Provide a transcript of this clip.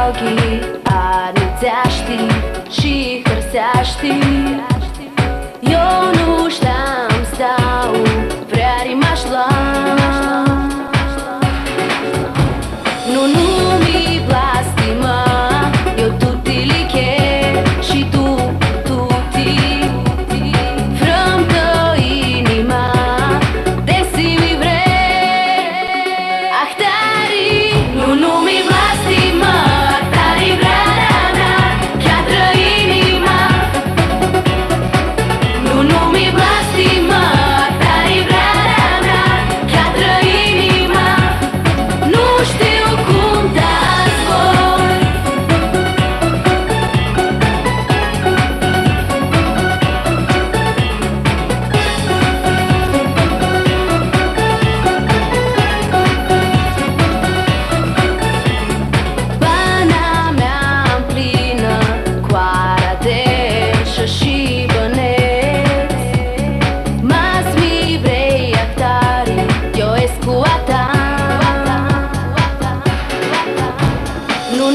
algi arnițeaști și hărseaști. Eu nu știam stau, prea rimaș la nu mi blastima, eu tutti li che și tu tutti frămcă inima desi mi vrei. Ah tari, nu mi blastima, tari vrana chiatră inima. Nu mi blastima, tari vrana chiatră inima. Nu știu cum dezvoi. Bana mea-n plină, coara de și băneți. Mas mi vrei actari, eu escu a ta. Nu